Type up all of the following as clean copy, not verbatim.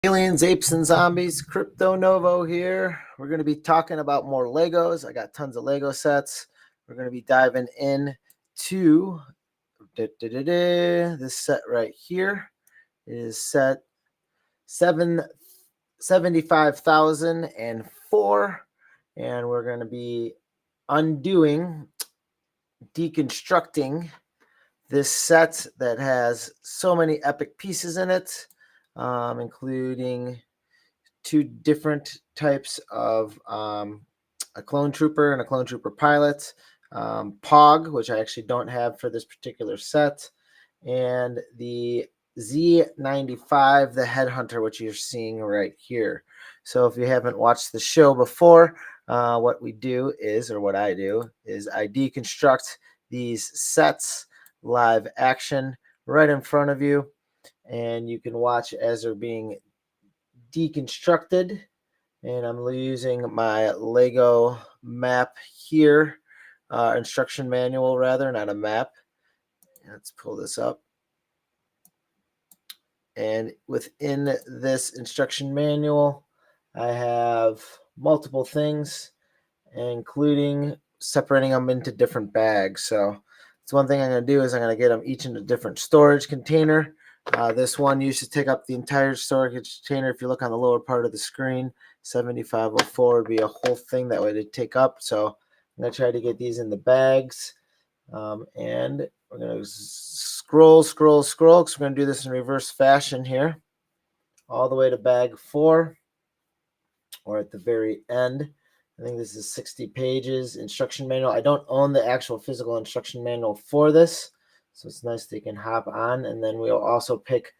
Aliens, apes, and zombies, CryptoNovo here. We're going to be talking about more Legos. I got tons of Lego sets. We're going to be diving in to this set right here. It is set 75,004, and we're going to be deconstructing this set that has so many epic pieces in it, including two different types of a clone trooper and a clone trooper pilot, POG, which I actually don't have for this particular set, and the Z-95, the HeadHunter, which you're seeing right here. So if you haven't watched the show before, what we do is, or what I do, is I deconstruct these sets live action right in front of you, and you can watch as they're being deconstructed. And I'm using my Lego map here, instruction manual rather, not a map. Let's pull this up. And within this instruction manual, I have multiple things, including separating them into different bags. So it's one thing I'm going to do is I'm going to get them each in a different storage container. This one used to take up the entire storage container. If you look on the lower part of the screen, 7504 would be a whole thing that would take up. So I'm going to try to get these in the bags. And we're going to scroll, because we're going to do this in reverse fashion here, all the way to bag 4, or at the very end. I think this is 60 pages instruction manual. I don't own the actual physical instruction manual for this, so it's nice that you can hop on. And then we'll also pick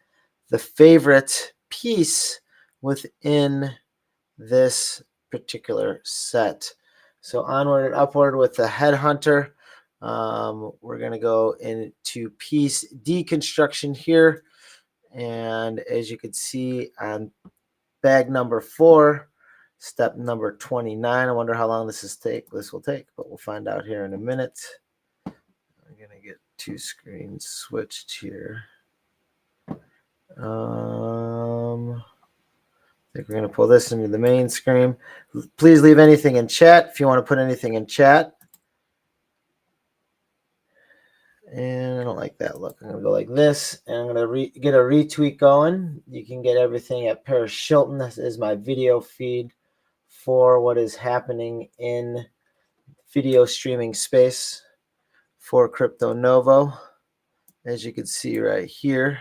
the favorite piece within this particular set. So onward and upward with the HeadHunter. We're going to go into piece deconstruction here. And as you can see on bag number 4, step number 29. I wonder how long this will take, but we'll find out here in a minute. I'm going to get 2 screens switched here. I think we're going to pull this into the main screen. Please leave anything in chat if you want to put anything in chat. And I don't like that look. I'm going to go like this, and I'm going to get a retweet going. You can get everything at Paris Shilton. This is my video feed for what is happening in video streaming space for CryptoNovo, as you can see right here.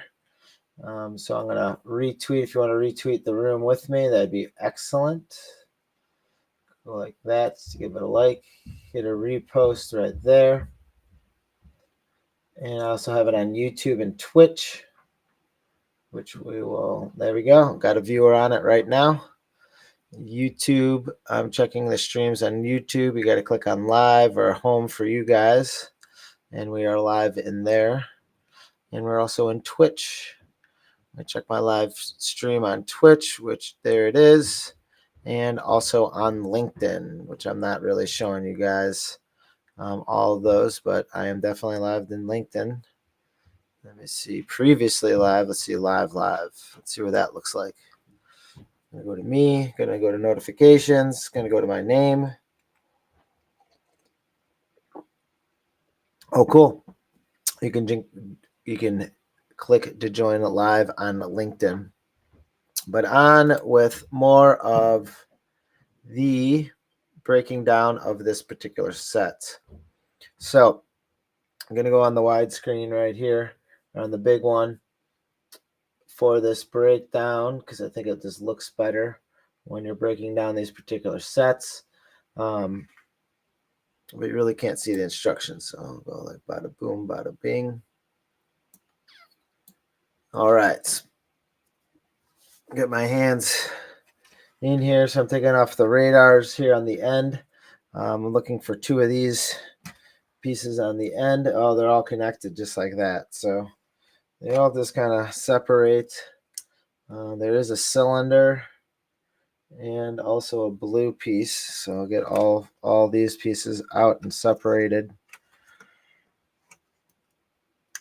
So I'm going to retweet. If you want to retweet the room with me, that'd be excellent. Go like that to give it a like. Hit a repost right there. And I also have it on YouTube and Twitch, which we will, there we go. Got a viewer on it right now. YouTube, I'm checking the streams on YouTube. You got to click on live or home for you guys. And we are live in there. And we're also in Twitch. I check my live stream on Twitch, which there it is. And also on LinkedIn, which I'm not really showing you guys all of those, but I am definitely live in LinkedIn. Let me see, previously live. Let's see, live. Let's see what that looks like. I'm going to go to me, going to go to notifications, going to go to my name. Oh, cool. You can click to join live on LinkedIn. But on with more of the breaking down of this particular set. So I'm going to go on the widescreen right here, on the big one, for this breakdown, because I think it just looks better when you're breaking down these particular sets. But you really can't see the instructions. So I'll go like bada boom, bada bing. All right. Get my hands in here. So I'm taking off the radars here on the end. I'm looking for 2 of these pieces on the end. Oh, they're all connected just like that. So they all just kind of separate. There is a cylinder and also a blue piece. So I'll get all these pieces out and separated.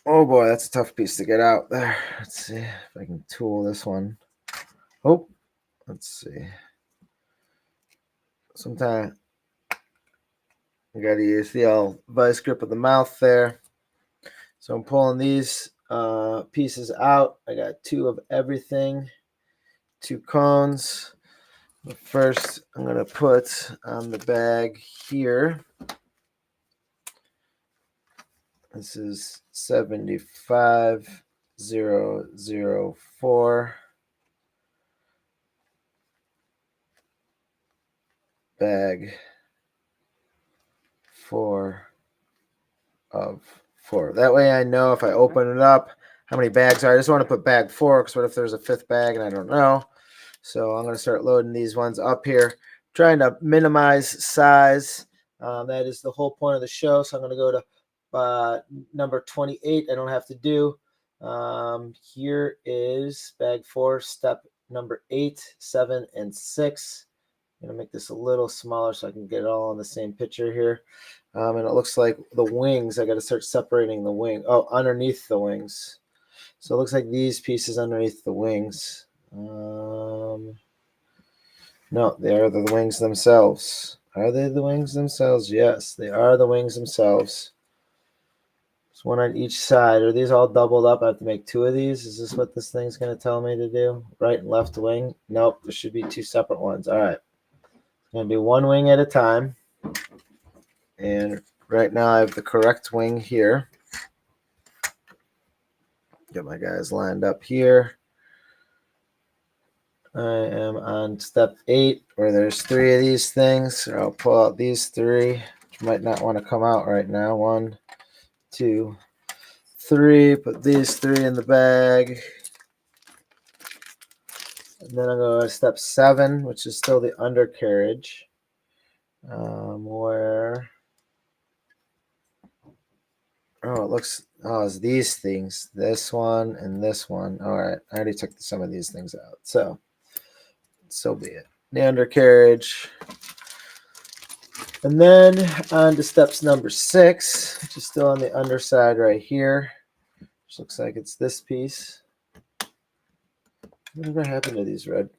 Oh boy, that's a tough piece to get out there. Let's see if I can tool this one. Oh, let's see. Sometimes you got to use the old vice grip of the mouth there. So I'm pulling these pieces out. I got 2 of everything, 2 cones. But first, I'm going to put on the bag here. This is 75004. Bag 4 of 4. That way I know if I open it up how many bags are. I just want to put bag 4 because what if there's a 5th bag and I don't know. So I'm going to start loading these ones up here, trying to minimize size. That is the whole point of the show. So I'm going to go to number 28. I don't have to do. Here is bag 4, step number 8, 7, and 6. I'm going to make this a little smaller so I can get it all on the same picture here. And it looks like the wings, I got to start separating the wing. Oh, underneath the wings. So it looks like these pieces underneath the wings. No, they are the wings themselves. Are they the wings themselves? Yes, they are the wings themselves. There's one on each side. Are these all doubled up? I have to make 2 of these. Is this what this thing's going to tell me to do? Right and left wing? Nope, there should be 2 separate ones. All right. I'm going to do 1 wing at a time. And right now I have the correct wing here. Get my guys lined up here. I am on step 8 where there's 3 of these things. So I'll pull out these 3, which might not want to come out right now. 1, 2, 3. Put these 3 in the bag. And then I'm going to step 7, which is still the undercarriage. Where... Oh, it looks... Oh, it's these things. This one and this one. All right. I already took some of these things out. So be it. The undercarriage. And then on to steps number 6, which is still on the underside right here. Which looks like it's this piece. Whatever happened to this red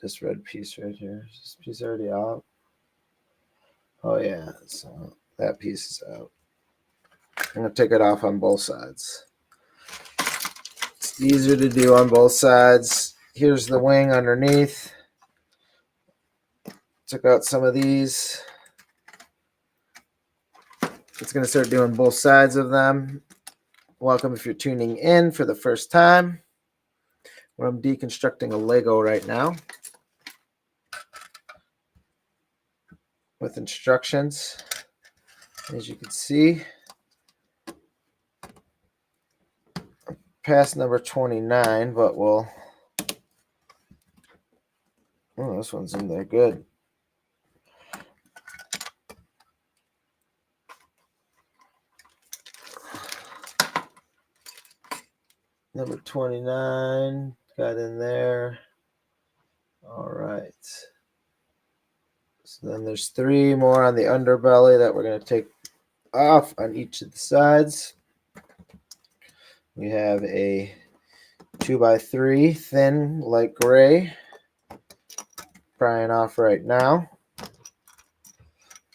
piece right here? Is this piece already out? Oh yeah, so that piece is out. I'm going to take it off on both sides. It's easier to do on both sides. Here's the wing underneath. Took out some of these. It's going to start doing both sides of them. Welcome if you're tuning in for the first time. Where I'm deconstructing a Lego right now. With instructions. As you can see. Past number 29, but we'll... Oh, this one's in there good. Number 29 got in there. All right. So then there's 3 more on the underbelly that we're going to take off on each of the sides. We have a 2x3 thin light gray prying off right now.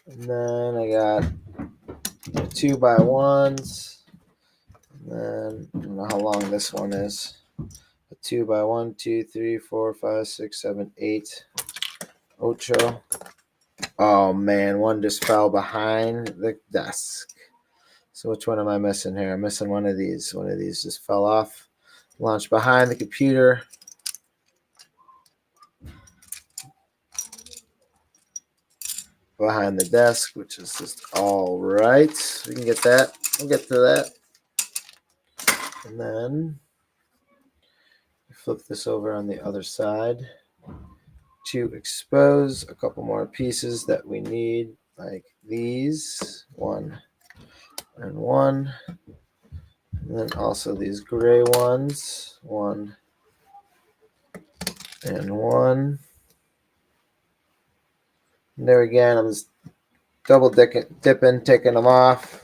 And then I got 2x1s. And then I don't know how long this one is. A 2x1, 2, 3, 4, 5, 6, 7, 8. Ocho. Oh man, one just fell behind the desk. So which one am I missing here? I'm missing one of these. One of these just fell off. Launched behind the computer. Behind the desk, which is just all right. We can get that. We'll get to that. And then flip this over on the other side to expose a couple more pieces that we need, like these. 1 and 1. And then also these gray ones. 1 and 1. And there again, I'm just double dipping, taking them off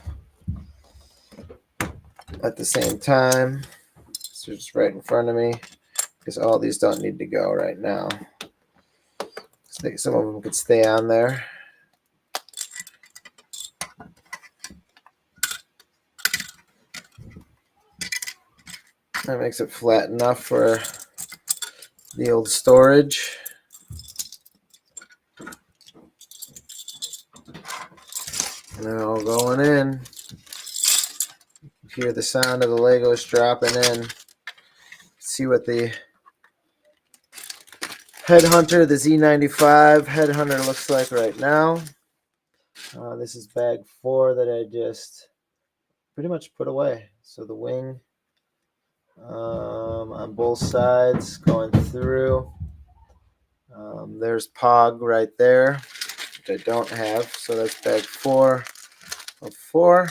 at the same time. So just right in front of me. because all these don't need to go right now. Some of them could stay on there. That makes it flat enough for the old storage. Now going in. You hear the sound of the Legos dropping in. See what the HeadHunter, the Z-95 HeadHunter looks like right now. This is bag 4 that I just pretty much put away. So the wing on both sides going through. There's Pog right there, which I don't have. So that's bag 4 of 4.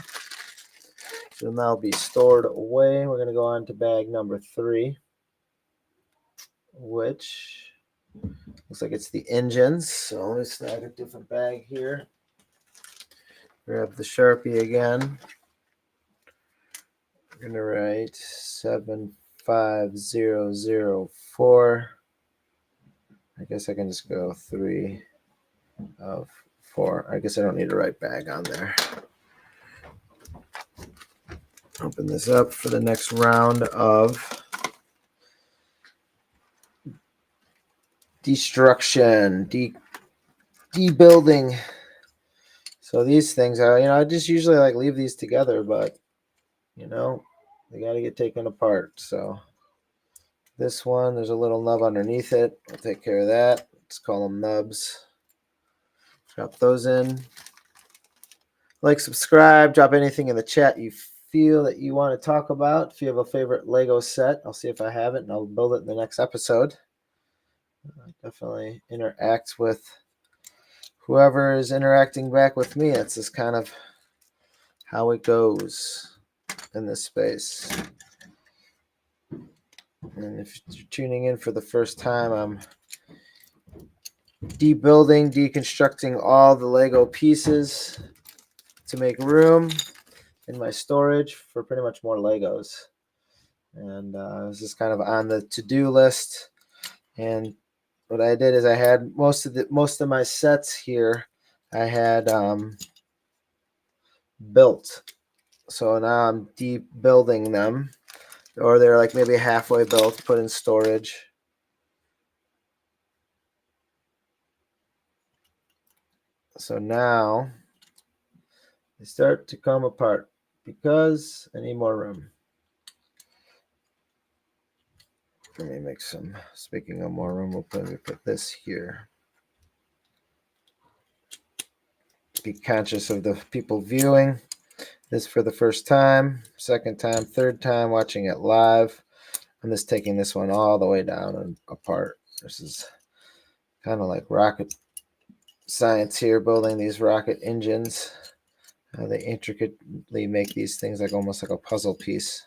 So now be stored away. We're going to go on to bag number 3, which looks like it's the engines. So let me snag a different bag here. Grab the Sharpie again. We're going to write 75004. I guess I can just go 3 of 4. I guess I don't need to write bag on there. Open this up for the next round of destruction, debuilding. So these things are, I just usually like leave these together, but they got to get taken apart. So this one, there's a little nub underneath it. I'll take care of that. Let's call them nubs. Drop those in. Like, subscribe, drop anything in the chat you feel that you want to talk about. If you have a favorite Lego set, I'll see if I have it and I'll build it in the next episode. Definitely interact with whoever is interacting back with me. That's just kind of how it goes in this space. And if you're tuning in for the first time, I'm deconstructing all the Lego pieces to make room in my storage for pretty much more Legos. And this is kind of on the to-do list. And what I did is I had most of my sets here I had built. So now I'm building them, or they're like maybe halfway built, put in storage. So now they start to come apart because I need more room. Let me make some, speaking of more room, we'll put this here. Be conscious of the people viewing this for the first time, second time, third time, watching it live. I'm just taking this one all the way down and apart. This is kind of like rocket science here, building these rocket engines. They intricately make these things like almost like a puzzle piece,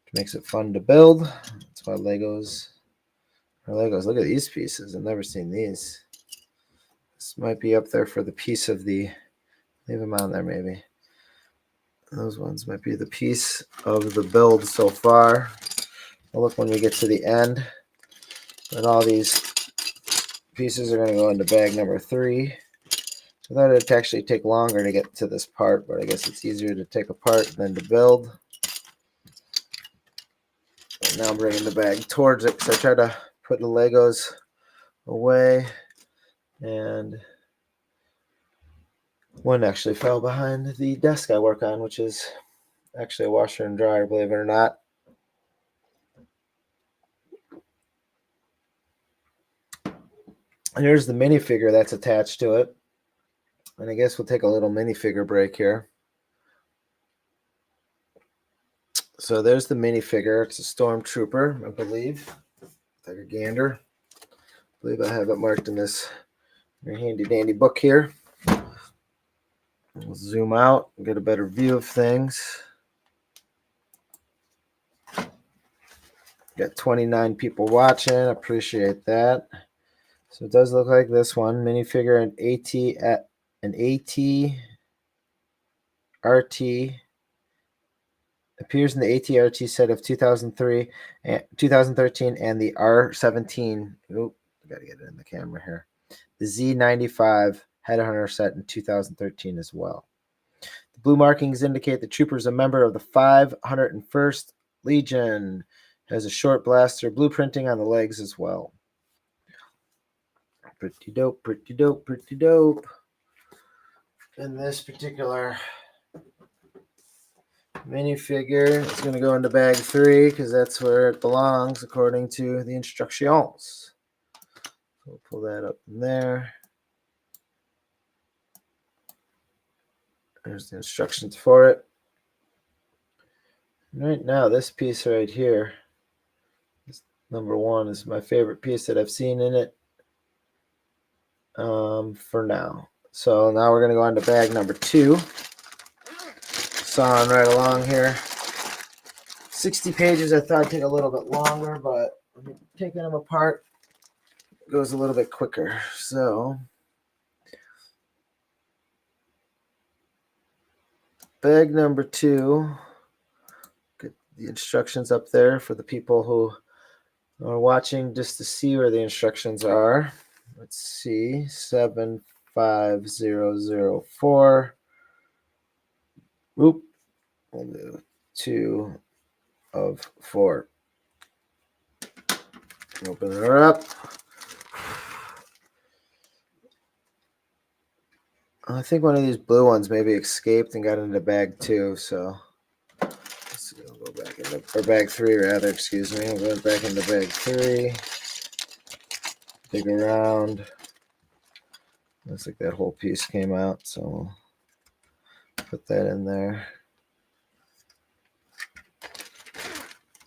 which makes it fun to build. That's why Legos are Legos. Look at these pieces. I've never seen these. This might be up there for the piece of the, leave them on there maybe. Those ones might be the piece of the build so far. We'll look when we get to the end. And all these pieces are going to go into bag number 3. I thought it'd actually take longer to get to this part, but I guess it's easier to take apart than to build. And now I'm bringing the bag towards it because I try to put the Legos away. And one actually fell behind the desk I work on, which is actually a washer and dryer, believe it or not. And here's the minifigure that's attached to it. And I guess we'll take a little minifigure break here. So there's the minifigure. It's a stormtrooper, I believe. Take a gander. I believe I have it marked in this handy dandy book here. We'll zoom out and get a better view of things. Got 29 people watching. Appreciate that. So it does look like this one. Minifigure, an AT RT Appears in the ATRT set of 2003 and 2013 and the R17. Oh, I gotta get it in the camera here. The Z-95 HeadHunter set in 2013 as well. The blue markings indicate the trooper is a member of the 501st Legion. Has a short blaster blueprinting on the legs as well. Pretty dope, pretty dope, pretty dope. And this particular minifigure is going to go into bag 3 because that's where it belongs according to the instructions. So we'll pull that up from there. There's the instructions for it. Right now, this piece right here, this number 1, is my favorite piece that I've seen in it for now. So now we're going to go on to bag number 2. Sawing right along here. 60 pages. I thought it'd take a little bit longer, but taking them apart goes a little bit quicker. So bag number 2. Get the instructions up there for the people who are watching just to see where the instructions are. Let's see. 75004. Oop. We'll do 2 of 4. Open her up. I think one of these blue ones maybe escaped and got into bag 2, so let's see, I'll go back into, or bag 3 rather, excuse me. I'll go back into bag 3. Dig around. Looks like that whole piece came out, so we'll put that in there.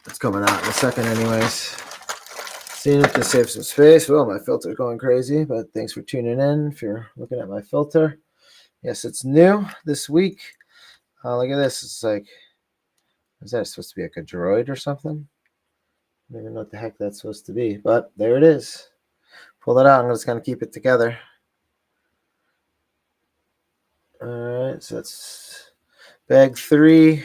It's coming out in a second anyways. Seeing if to save some space. Well, my filter's going crazy, but thanks for tuning in if you're looking at my filter. Yes, it's new this week. Look at this. It's like, is that supposed to be like a droid or something? I don't even know what the heck that's supposed to be, but there it is. Pull it out. I'm just going to keep it together. All right, so that's bag 3.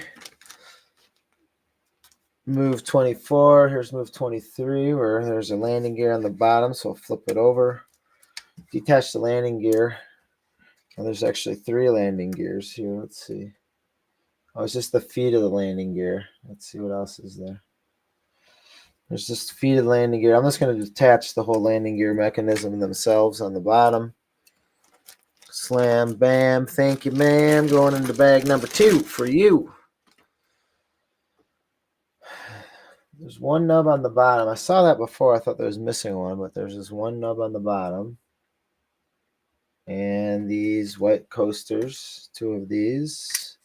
Move 24. Here's move 23, where there's a landing gear on the bottom, so I'll flip it over. Detach the landing gear. And there's actually 3 landing gears here. Let's see. Oh, it's just the feet of the landing gear. Let's see what else is there. There's just the feet of the landing gear. I'm just going to detach the whole landing gear mechanism themselves on the bottom. Slam, bam. Thank you, ma'am. Going into bag number 2 for you. There's one nub on the bottom. I saw that before. I thought there was missing one, but there's this one nub on the bottom. And these white coasters, 2 of these,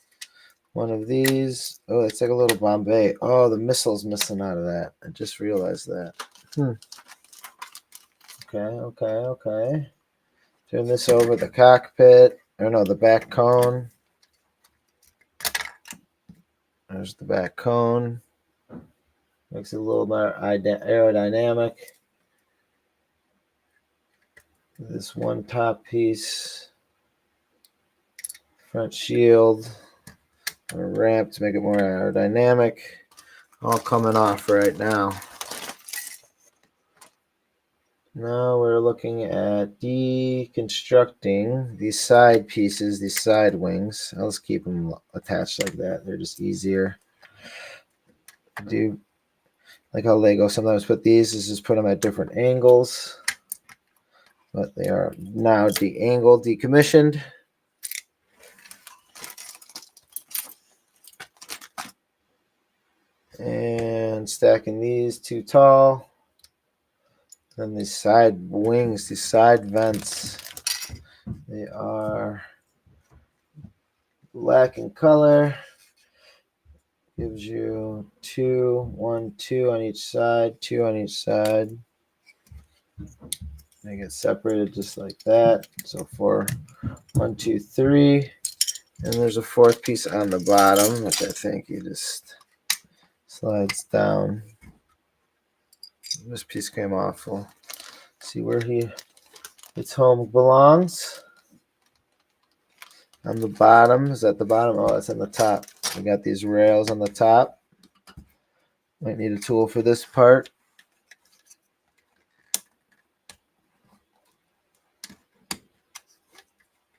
1 of these. Oh, it's like a little Bombay. Oh, the missile's missing out of that. I just realized that. Okay. Turn this over, the cockpit. Or no, the back cone. There's the back cone. Makes it a little more aerodynamic. This one top piece, front shield, and a ramp to make it more aerodynamic. All coming off right now. Now we're looking at deconstructing these side pieces, these side wings. I'll just keep them attached like that. They're just easier to do. Like how Lego sometimes put these, is just put them at different angles. But they are now de-angled, decommissioned. And stacking these 2 tall. Then these side wings, these side vents, they are black in color. Gives you 2, 1, 2 on each side, 2 on each side. They get separated just like that. So 4, 1, 2, 3. And there's a 4th piece on the bottom, which I think you just slides down. This piece came off. We'll see where its home belongs. On the bottom. Is that the bottom? Oh, it's on the top. We got these rails on the top. Might need a tool for this part.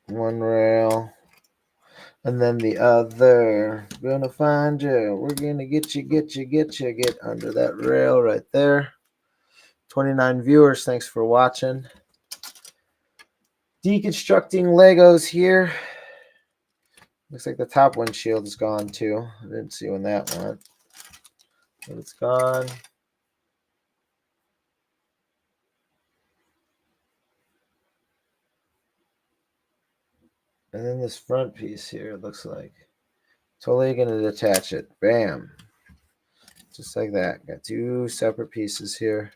One rail. And then the other. We're gonna find you. We're gonna get you. Get under that rail right there. 29 viewers. Thanks for watching. Deconstructing Legos here. Looks like the top windshield is gone too. I didn't see when that went. But it's gone. And then this front piece here, it looks like. Totally going to detach it. Bam. Just like that. Got two separate pieces here.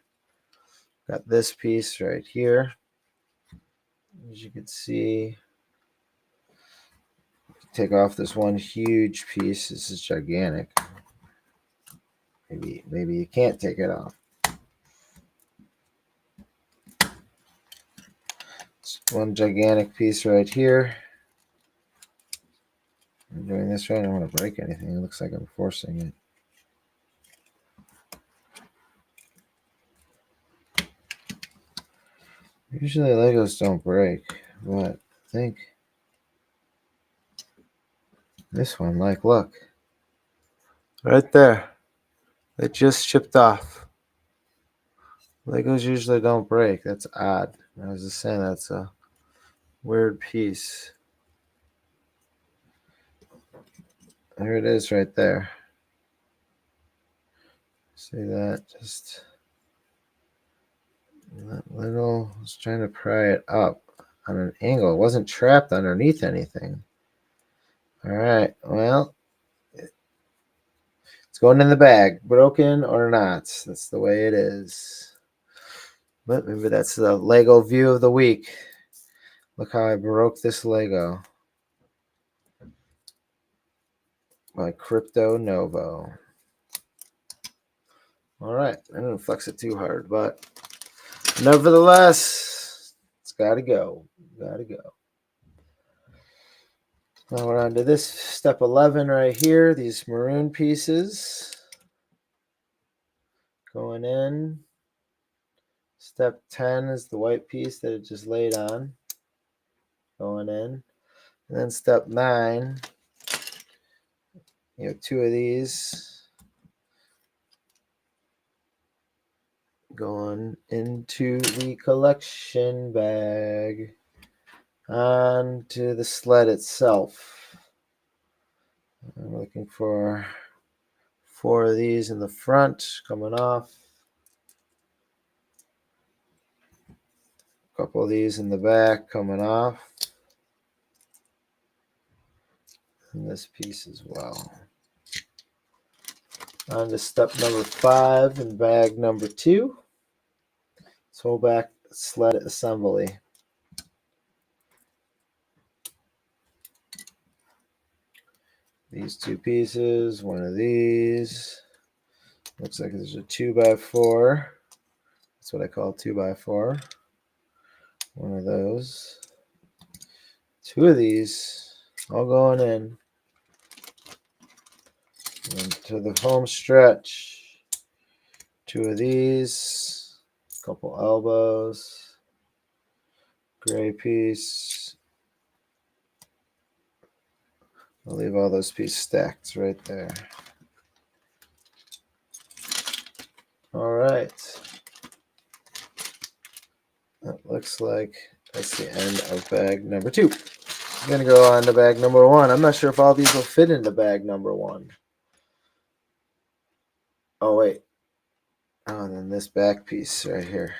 Got this piece right here. As you can see, take off this one huge piece. This is gigantic. Maybe you can't take it off. It's one gigantic piece right here. I'm doing this right. I don't want to break anything. It looks like I'm forcing it. Usually Legos don't break, but I think this one, like, look. Right there. It just chipped off. Legos usually don't break. That's odd. I was just saying that's a weird piece. There it is right there. See that? Just that little, I was trying to pry it up on an angle. It wasn't trapped underneath anything. All right, well, it's going in the bag, broken or not. That's the way it is. But maybe that's the Lego view of the week. Look how I broke this Lego by CryptoNovo. All right, I didn't flex it too hard, but nevertheless, it's got to go. Got to go. Now we're on to this step 11 right here. These maroon pieces going in. Step 10 is the white piece that it just laid on, going in. And then step 9, you have two of these going into the collection bag onto the sled itself. I'm looking for 4 of these in the front coming off. A couple of these in the back coming off. And this piece as well. On to step number 5 and bag number 2. Whole back sled assembly. These 2 pieces, one of these. Looks like there's a 2x4. That's what I call 2x4. One of those. 2 of these, all going in. And to the home stretch. 2 of these. Couple elbows. Gray piece. I'll leave all those pieces stacked right there. All right. That looks like that's the end of bag number 2. I'm going to go on to bag number 1. I'm not sure if all these will fit into bag number 1. Oh, wait. Oh, and then this back piece right here.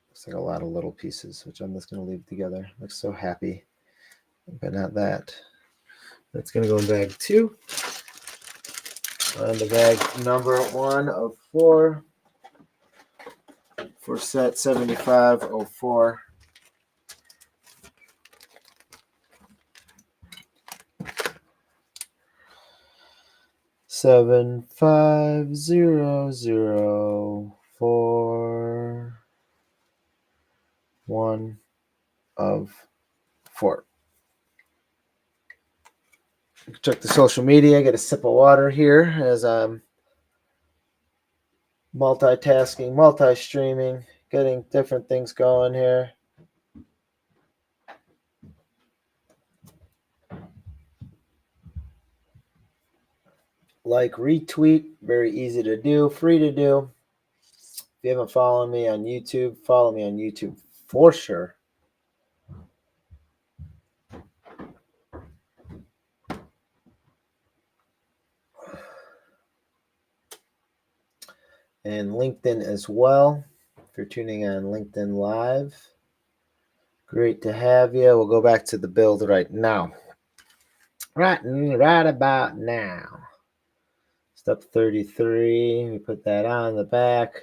Looks like a lot of little pieces, which I'm just going to leave together. Looks so happy, but not that. That's going to go in bag 2. On to bag number 1 of 4 for set 7504. Seven 5004 1 of 4. Check the social media, get a sip of water here as I'm multitasking, multi-streaming, getting different things going here. Like, retweet, very easy to do, free to do. If you haven't followed me on YouTube, follow me on YouTube for sure. And LinkedIn as well. If you're tuning on LinkedIn Live, great to have you. We'll go back to the build right now. Right about now. Step 33, we put that on the back.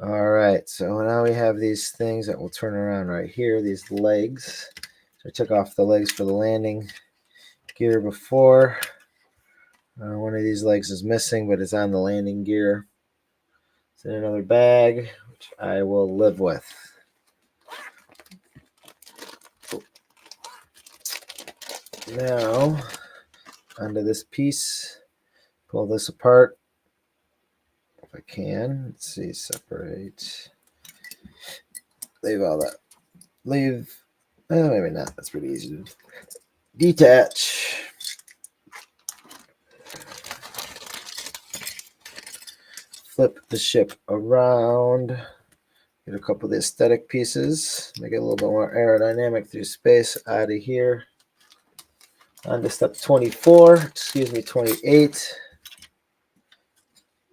All right, so now we have these things that will turn around right here, these legs. So I took off the legs for the landing gear before. One of these legs is missing, but it's on the landing gear. It's in another bag, which I will live with. Now, onto this piece. Pull this apart. If I can. Let's see, separate. Leave all that. Leave. Maybe not. That's pretty easy to detach. Flip the ship around. Get a couple of the aesthetic pieces. Make it a little bit more aerodynamic through space out of here. On to step 24. Excuse me, 28.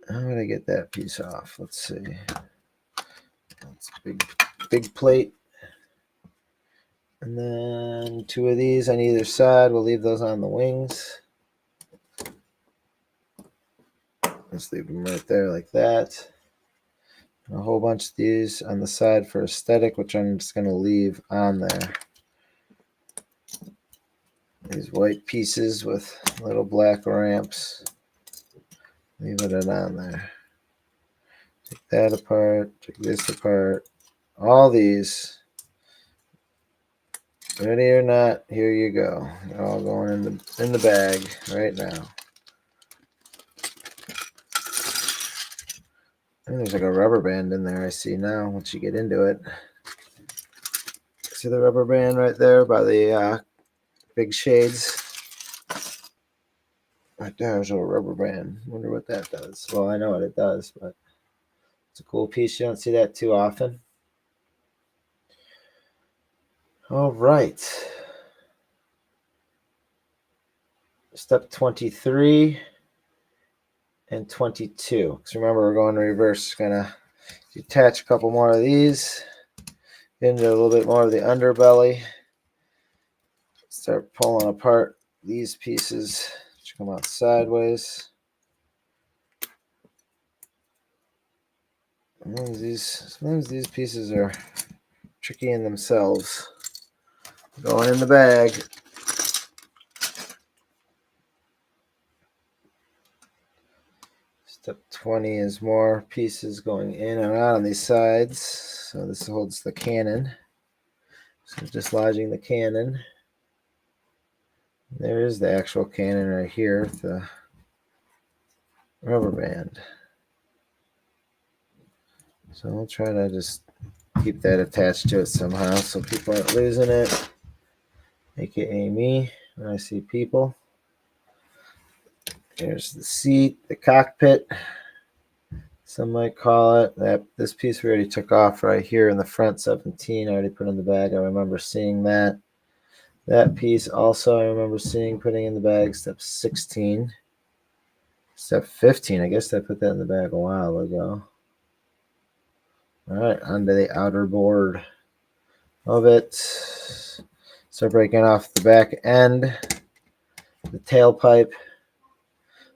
I'm going to get that piece off. Let's see. That's a big plate. And then 2 of these on either side. We'll leave those on the wings. Let's leave them right there like that. A whole bunch of these on the side for aesthetic, which I'm just going to leave on there. These white pieces with little black ramps. Leave it on there. Take that apart. Take this apart. All these. Ready or not, here you go. They're all going in the bag right now. And there's like a rubber band in there I see now once you get into it. See the rubber band right there by the big shades? Right there's a rubber band. Wonder what that does. Well, I know what it does, but it's a cool piece. You don't see that too often. All right. Step 23 and 22. Because remember, we're going to reverse. Gonna detach a couple more of these. Get into a little bit more of the underbelly. Start pulling apart these pieces, which come out sideways. Sometimes these pieces are tricky in themselves. Going in the bag. Step 20 is more pieces going in and out on these sides. So this holds the cannon. So dislodging the cannon. There is the actual cannon right here with the rubber band. So I'll try to just keep that attached to it somehow so people aren't losing it. AKA me when I see people. Here's the seat, the cockpit. Some might call it. This piece we already took off right here in the front 17. I already put in the bag. I remember seeing that. That piece also I remember seeing, putting in the bag. Step 16. Step 15. I guess I put that in the bag a while ago. All right, onto the outer board of it. Start breaking off the back end, the tailpipe.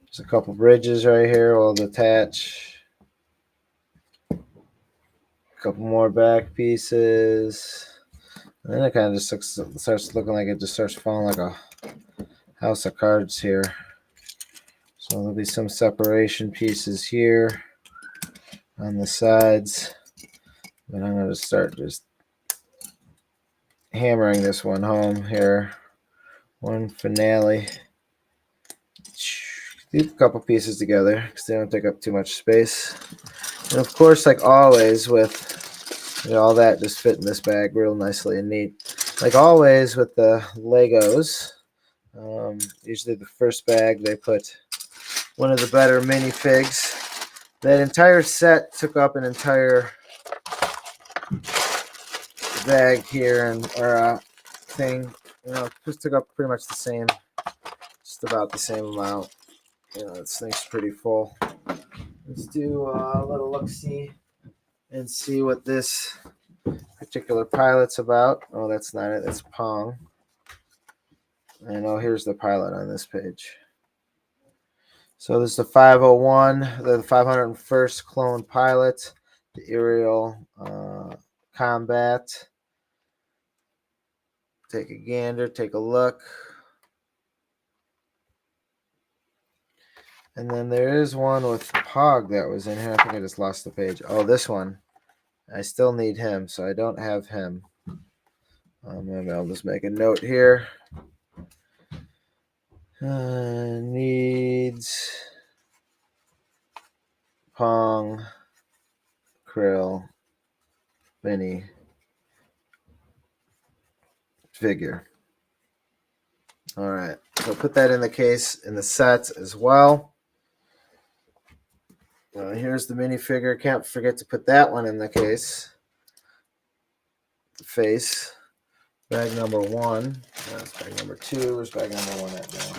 There's a couple bridges right here we'll detach. A couple more back pieces. And then it kind of just starts looking like it just starts falling like a house of cards here. So there'll be some separation pieces here on the sides. But I'm going to start just hammering this one home here. One finale. keep a couple pieces together because they don't take up too much space. And of course, like always with all that just fit in this bag real nicely and neat. Like always with the Legos, usually the first bag they put one of the better minifigs. That entire set took up an entire bag here, or thing. Just took up pretty much the same, just about the same amount. This thing's pretty full. Let's do a little look-see and see what this particular pilot's about. Oh, that's not it. That's Pong. And here's the pilot on this page. So this is the 501, the 501st clone pilot, the aerial combat. Take a gander, take a look. And then there is one with Pog that was in here. I think I just lost the page. Oh, this one. I still need him, so I don't have him. Maybe I'll just make a note here. Needs Pong, Krill, Mini figure. All right, so put that in the case in the set as well. Here's the minifigure. Can't forget to put that one in the case. The face. Bag number 1. That's bag number 2. Where's bag number 1 at now?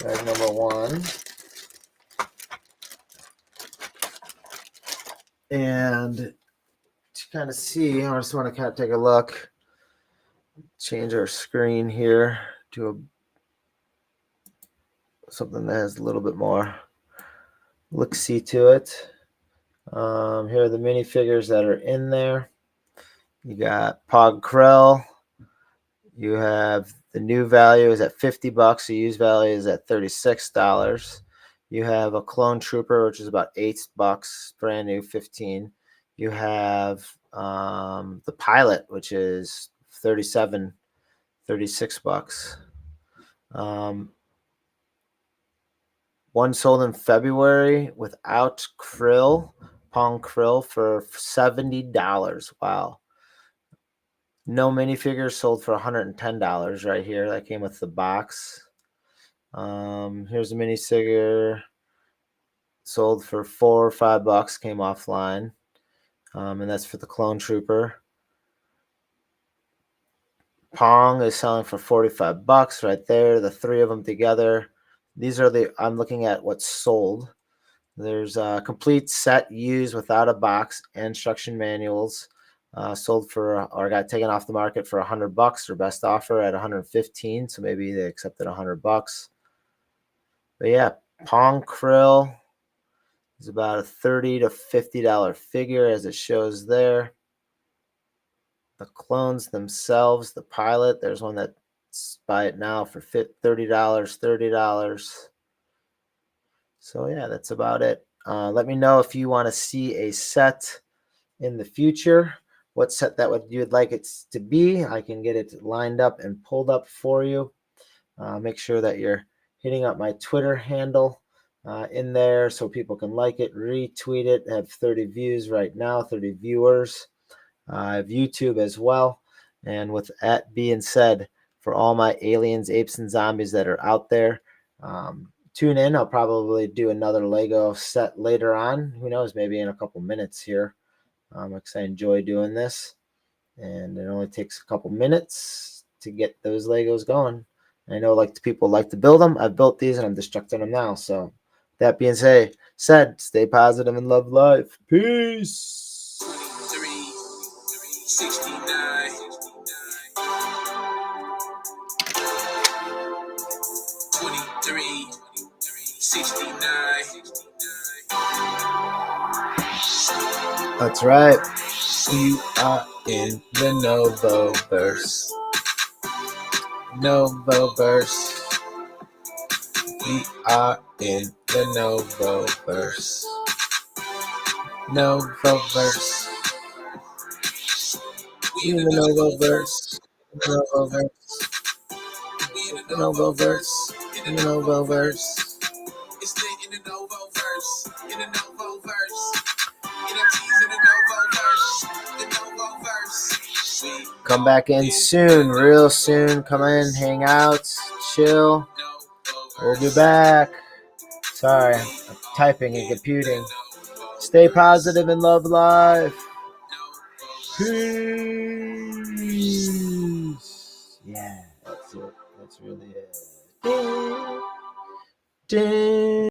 Bag number 1. And to kind of see, I just want to kind of take a look. Change our screen here to something that has a little bit more look-see to it. Here are the minifigures that are in there. You got Pog Krell. You have the new value is at $50. The used value is at $36. You have a Clone Trooper, which is about $8, brand new, $15. You have the Pilot, which is $36. One sold in February without Krill, Pong Krill, for $70. Wow. No minifigures sold for $110 right here. That came with the box. Here's a minifigure sold for $4 or $5, came offline. And that's for the Clone Trooper. Pong is selling for $45 right there. The 3 of them together. These are I'm looking at what's sold. There's a complete set used without a box and instruction manuals. Sold for, or got taken off the market for $100. Their best offer at $115. So maybe they accepted $100. But yeah, Pong Krill is about a $30 to $50 figure, as it shows there. The clones themselves, the Pilot, there's one that's buy it now for $30. So yeah, that's about it. Let me know if you want to see a set in the future, what set you would like it to be. I can get it lined up and pulled up for you. Make sure that you're hitting up my Twitter handle in there so people can like it, retweet it. I have 30 views right now, 30 viewers. I have YouTube as well. And with that being said, for all my aliens, apes, and zombies that are out there, tune in. I'll probably do another Lego set later on. Who knows, maybe in a couple minutes here. Because I enjoy doing this. And it only takes a couple minutes to get those Legos going. I know people like to build them. I've built these and I'm destructing them now. So that being said, stay positive and love life. Peace. 69. 69. That's right. We are in the NovoVerse. NovoVerse. We are in the NovoVerse. NovoVerse. We in the NovoVerse. NovoVerse. NovoVerse. NovoVerse. Come back in soon, real soon. Come in, hang out, chill. We'll be back. Sorry, I'm typing and computing. Stay positive and love life. Peace. Yeah, that's it. That's really it. Ding. Ding.